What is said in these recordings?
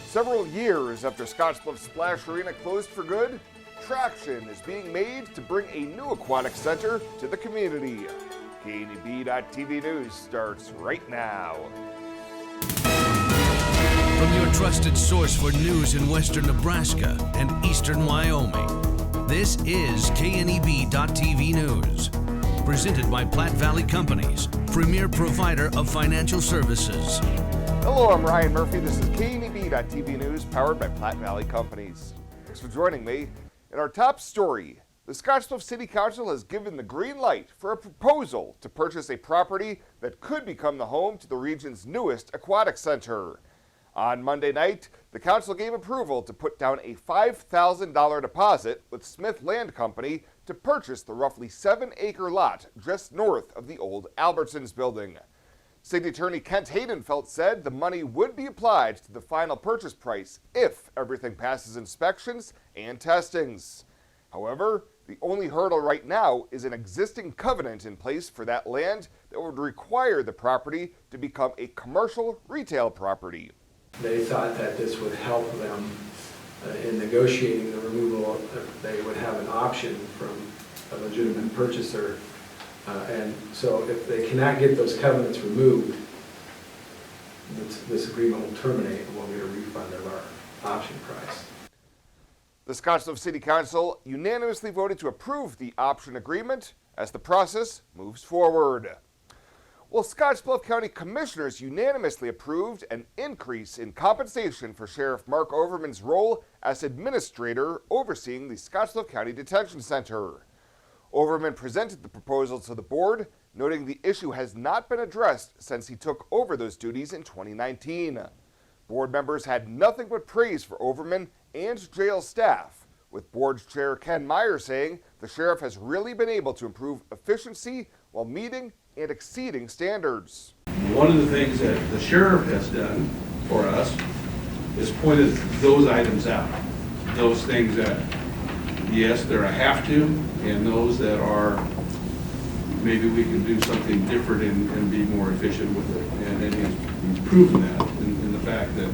Several years after Scottsbluff Splash Arena closed for good, traction is being made to bring a new aquatic center to the community. KNEB.TV News starts right now. From your trusted source for news in western Nebraska and eastern Wyoming, this is KNEB.TV News. Presented by Platte Valley Companies, premier provider of financial services. Hello, I'm Ryan Murphy. This is KNEB.TV News, powered by Platte Valley Companies. Thanks for joining me. In our top story, the Scottsbluff City Council has given the green light for a proposal to purchase a property that could become the home to the region's newest aquatic center. On Monday night, the council gave approval to put down a $5,000 deposit with Smith Land Company to purchase the roughly 7-acre lot just north of the old Albertsons building. City Attorney Kent Haydenfeld said the money would be applied to the final purchase price if everything passes inspections and testings. However, the only hurdle right now is an existing covenant in place for that land that would require the property to become a commercial retail property. They thought that this would help them in negotiating the removal. They would have an option from a legitimate purchaser. And so if they cannot get those covenants removed, this agreement will terminate and we'll get a refund of our option price. The Scottsbluff City Council unanimously voted to approve the option agreement as the process moves forward. Well, Scottsbluff County Commissioners unanimously approved an increase in compensation for Sheriff Mark Overman's role as administrator overseeing the Scottsbluff County Detention Center. Overman presented the proposal to the board, noting the issue has not been addressed since he took over those duties in 2019. Board members had nothing but praise for Overman and jail staff, with board chair Ken Meyer saying the sheriff has really been able to improve efficiency while meeting and exceeding standards. One of the things that the sheriff has done for us is pointed those items out. Those things that, yes, they're a have to, and those that are, maybe we can do something different and be more efficient with it. And he's proven that in the fact that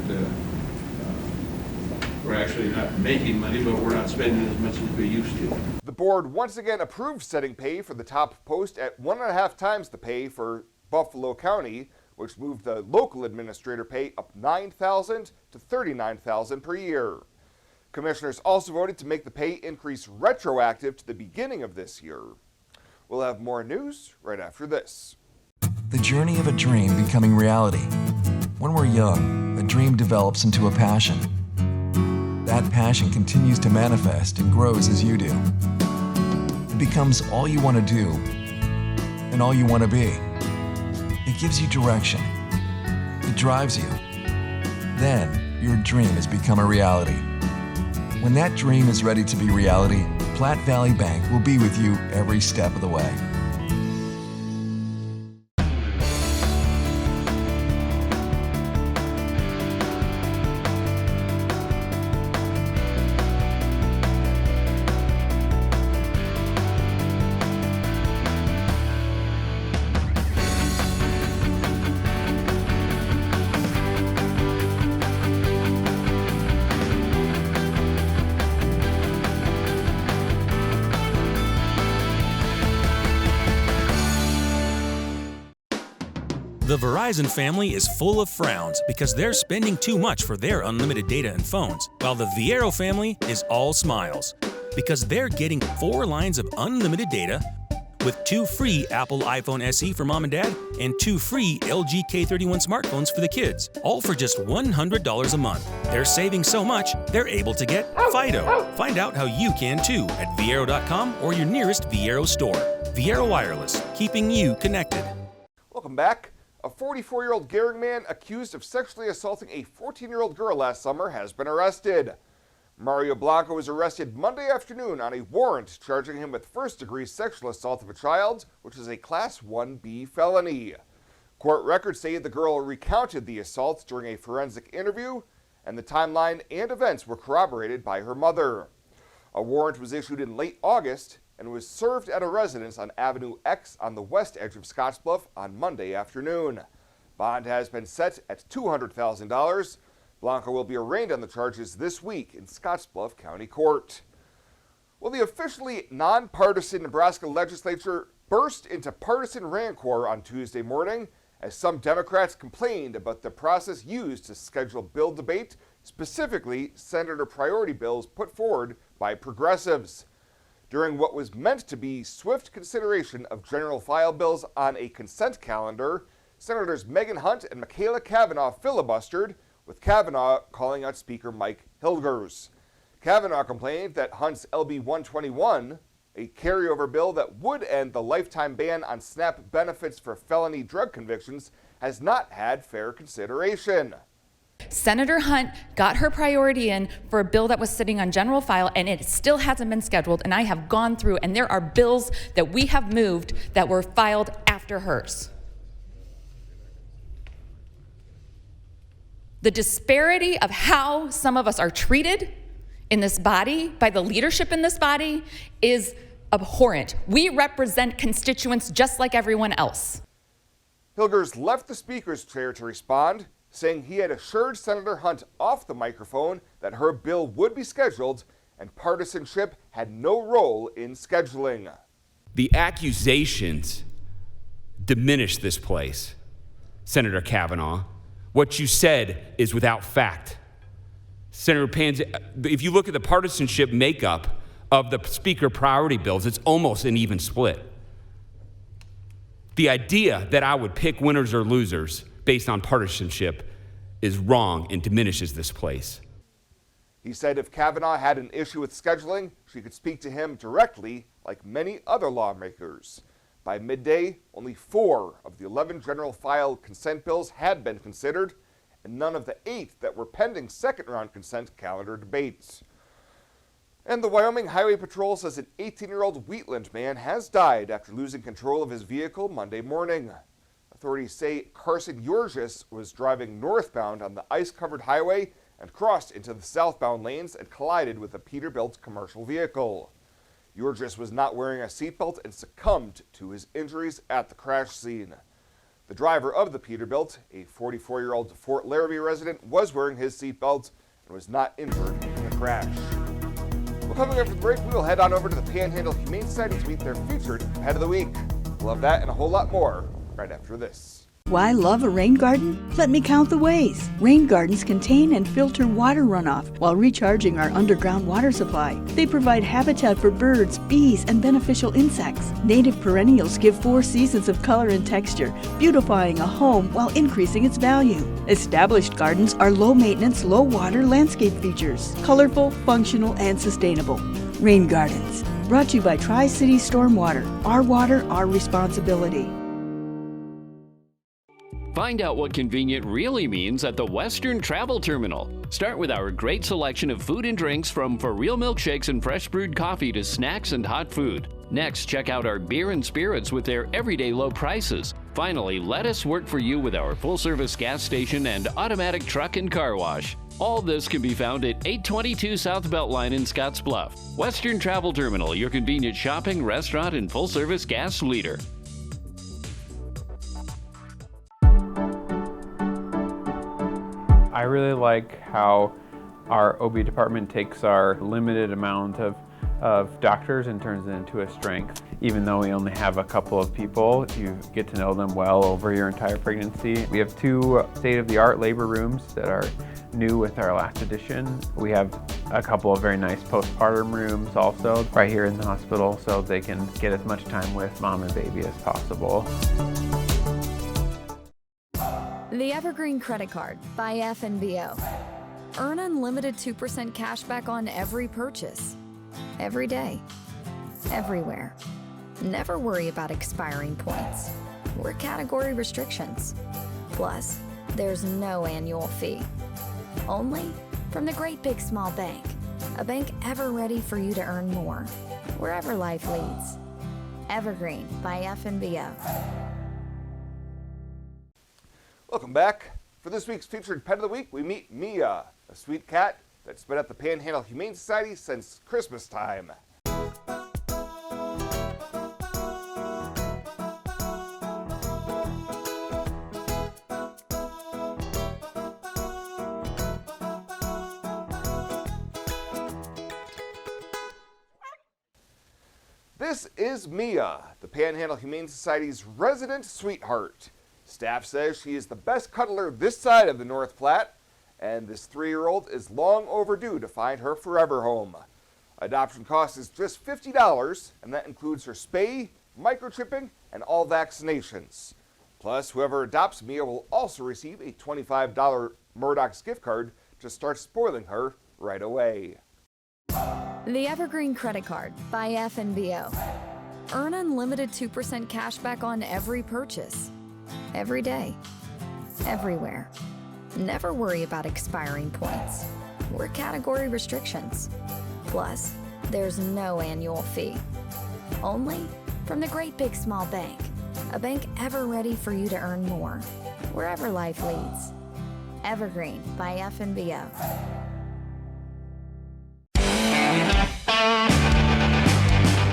we're actually not making money, but we're not spending as much as we used to. The board once again approved setting pay for the top post at 1.5 times the pay for Buffalo County, which moved the local administrator pay up $9,000 to $39,000 per year. Commissioners also voted to make the pay increase retroactive to the beginning of this year. We'll have more news right after this. The journey of a dream becoming reality. When we're young, a dream develops into a passion. That passion continues to manifest and grows as you do. It becomes all you want to do and all you want to be. It gives you direction. It drives you. Then your dream has become a reality. When that dream is ready to be reality, Platte Valley Bank will be with you every step of the way. The Verizon family is full of frowns because they're spending too much for their unlimited data and phones, while the Viero family is all smiles because they're getting 4 lines of unlimited data with 2 free Apple iPhone SE for mom and dad and 2 free LG K31 smartphones for the kids, all for just $100 a month. They're saving so much, they're able to get Fido. Find out how you can too at Viero.com or your nearest Viero store. Viero Wireless, keeping you connected. Welcome back. A 44-year-old Gehring man accused of sexually assaulting a 14-year-old girl last summer has been arrested. Mario Blanco was arrested Monday afternoon on a warrant charging him with first-degree sexual assault of a child, which is a Class 1B felony. Court records say the girl recounted the assault during a forensic interview, and the timeline and events were corroborated by her mother. A warrant was issued in late August and was served at a residence on Avenue X on the west edge of Scottsbluff on Monday afternoon. Bond has been set at $200,000. Blanco will be arraigned on the charges this week in Scottsbluff County Court. Well, the officially nonpartisan Nebraska legislature burst into partisan rancor on Tuesday morning as some Democrats complained about the process used to schedule bill debate, specifically Senator priority bills put forward by progressives. During what was meant to be swift consideration of general file bills on a consent calendar, Senators Megan Hunt and Michaela Cavanaugh filibustered, with Cavanaugh calling out Speaker Mike Hilgers. Cavanaugh complained that Hunt's LB 121, a carryover bill that would end the lifetime ban on SNAP benefits for felony drug convictions, has not had fair consideration. Senator Hunt got her priority in for a bill that was sitting on general file, and it still hasn't been scheduled, and I have gone through, and there are bills that we have moved that were filed after hers. The disparity of how some of us are treated in this body, by the leadership in this body, is abhorrent. We represent constituents just like everyone else. Hilgers left the Speaker's chair to respond, saying he had assured Senator Hunt off the microphone that her bill would be scheduled and partisanship had no role in scheduling. The accusations diminish this place, Senator Kavanaugh. What you said is without fact. Senator Pans, if you look at the partisanship makeup of the Speaker priority bills, it's almost an even split. The idea that I would pick winners or losers based on partisanship is wrong and diminishes this place. He said if Kavanaugh had an issue with scheduling, she could speak to him directly like many other lawmakers. By midday, only 4 of the 11 general file consent bills had been considered, and none of the 8 that were pending second-round consent calendar debates. And the Wyoming Highway Patrol says an 18-year-old Wheatland man has died after losing control of his vehicle Monday morning. Authorities say Carson Yorgis was driving northbound on the ice-covered highway and crossed into the southbound lanes and collided with a Peterbilt commercial vehicle. Yorgis was not wearing a seatbelt and succumbed to his injuries at the crash scene. The driver of the Peterbilt, a 44-year-old Fort Laramie resident, was wearing his seatbelt and was not injured in the crash. Well, coming after the break, we will head on over to the Panhandle Humane Society to meet their featured Pet of the Week. We'll have that and a whole lot more right after this. Why love a rain garden? Let me count the ways. Rain gardens contain and filter water runoff while recharging our underground water supply. They provide habitat for birds, bees, and beneficial insects. Native perennials give 4 seasons of color and texture, beautifying a home while increasing its value. Established gardens are low-maintenance, low-water landscape features. Colorful, functional, and sustainable. Rain gardens. Brought to you by Tri-City Stormwater. Our water, our responsibility. Find out what convenient really means at the Western Travel Terminal. Start with our great selection of food and drinks, from for real milkshakes and fresh brewed coffee to snacks and hot food. Next, check out our beer and spirits with their everyday low prices. Finally, let us work for you with our full-service gas station and automatic truck and car wash. All this can be found at 822 South Beltline in Scottsbluff. Western Travel Terminal, your convenient shopping, restaurant, and full-service gas leader. I really like how our OB department takes our limited amount of doctors and turns it into a strength. Even though we only have a couple of people, you get to know them well over your entire pregnancy. We have 2 state-of-the-art labor rooms that are new with our last addition. We have a couple of very nice postpartum rooms also right here in the hospital, so they can get as much time with mom and baby as possible. The Evergreen Credit Card by FNBO. Earn unlimited 2% cash back on every purchase. Every day. Everywhere. Never worry about expiring points or category restrictions. Plus, there's no annual fee. Only from the Great Big Small Bank. A bank ever ready for you to earn more, wherever life leads. Evergreen by FNBO. Welcome back. For this week's featured Pet of the Week, we meet Mia, a sweet cat that's been at the Panhandle Humane Society since Christmas time. This is Mia, the Panhandle Humane Society's resident sweetheart. Staff says she is the best cuddler this side of the North Platte, and this 3-year-old is long overdue to find her forever home. Adoption cost is just $50, and that includes her spay, microchipping, and all vaccinations. Plus, whoever adopts Mia will also receive a $25 Murdoch's gift card to start spoiling her right away. The Evergreen Credit Card by FNBO. Earn unlimited 2% cash back on every purchase. Every day. Everywhere. Never worry about expiring points or category restrictions. Plus, there's no annual fee. Only from the Great Big Small Bank. A bank ever ready for you to earn more, wherever life leads. Evergreen by FNBO.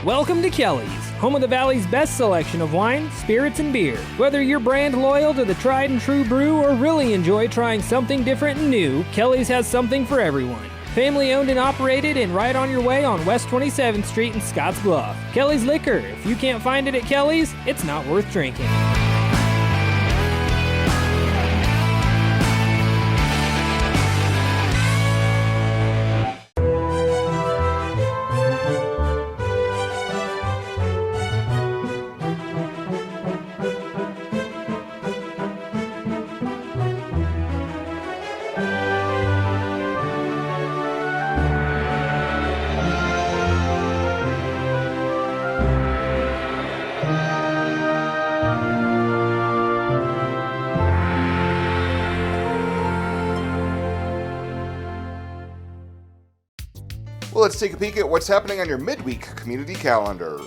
Welcome to Kelly's, home of the Valley's best selection of wine, spirits, and beer. Whether you're brand loyal to the tried and true brew or really enjoy trying something different and new, Kelly's has something for everyone. Family owned and operated and right on your way on West 27th Street in Scotts Bluff. Kelly's Liquor. If you can't find it at Kelly's, it's not worth drinking. Well, let's take a peek at what's happening on your midweek community calendar.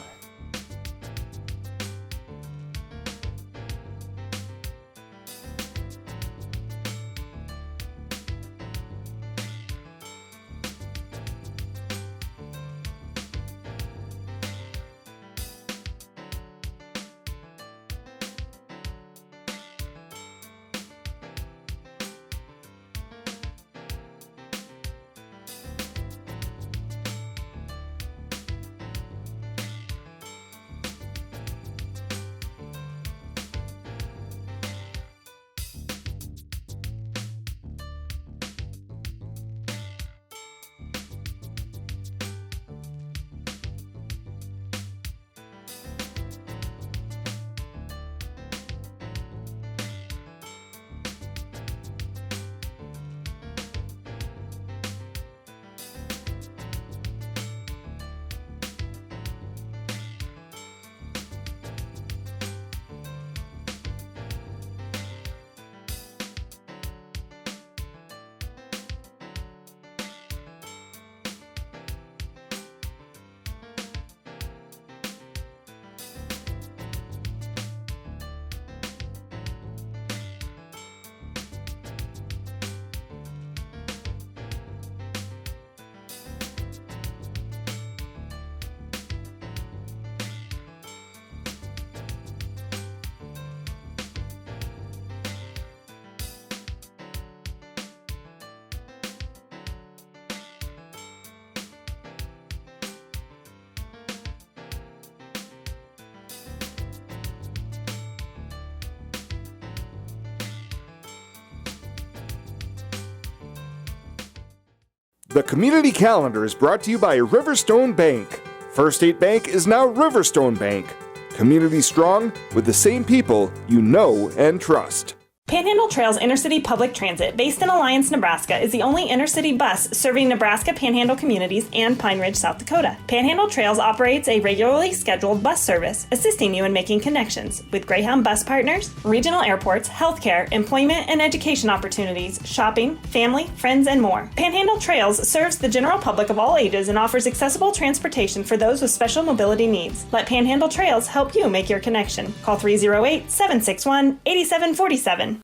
The community calendar is brought to you by Riverstone Bank. First State Bank is now Riverstone Bank. Community strong with the same people you know and trust. Panhandle Trails Intercity Public Transit, based in Alliance, Nebraska, is the only intercity bus serving Nebraska Panhandle communities and Pine Ridge, South Dakota. Panhandle Trails operates a regularly scheduled bus service, assisting you in making connections with Greyhound bus partners, regional airports, healthcare, employment and education opportunities, shopping, family, friends, and more. Panhandle Trails serves the general public of all ages and offers accessible transportation for those with special mobility needs. Let Panhandle Trails help you make your connection. Call 308-761-8747.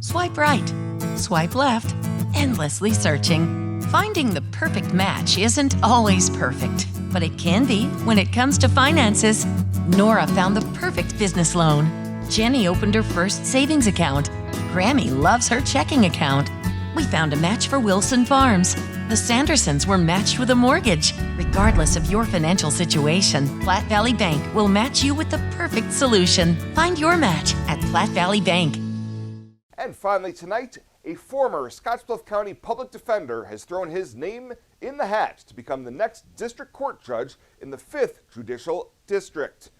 Swipe right, swipe left, endlessly searching. Finding the perfect match isn't always perfect, but it can be when it comes to finances. Nora found the perfect business loan. Jenny opened her first savings account. Grammy loves her checking account. We found a match for Wilson Farms. The Sandersons were matched with a mortgage. Regardless of your financial situation, Platte Valley Bank will match you with the perfect solution. Find your match at Platte Valley Bank. And finally tonight, a former Scottsbluff County public defender has thrown his name in the hat to become the next district court judge in the 5th Judicial District.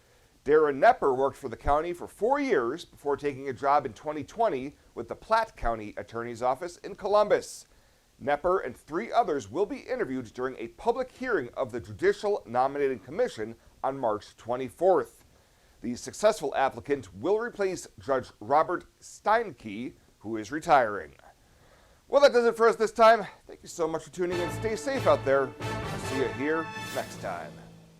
Darren Nepper worked for the county for 4 years before taking a job in 2020 with the Platte County Attorney's Office in Columbus. Nepper and 3 others will be interviewed during a public hearing of the Judicial Nominating Commission on March 24th. The successful applicant will replace Judge Robert Steinke, who is retiring. Well, that does it for us this time. Thank you so much for tuning in. Stay safe out there. I'll see you here next time.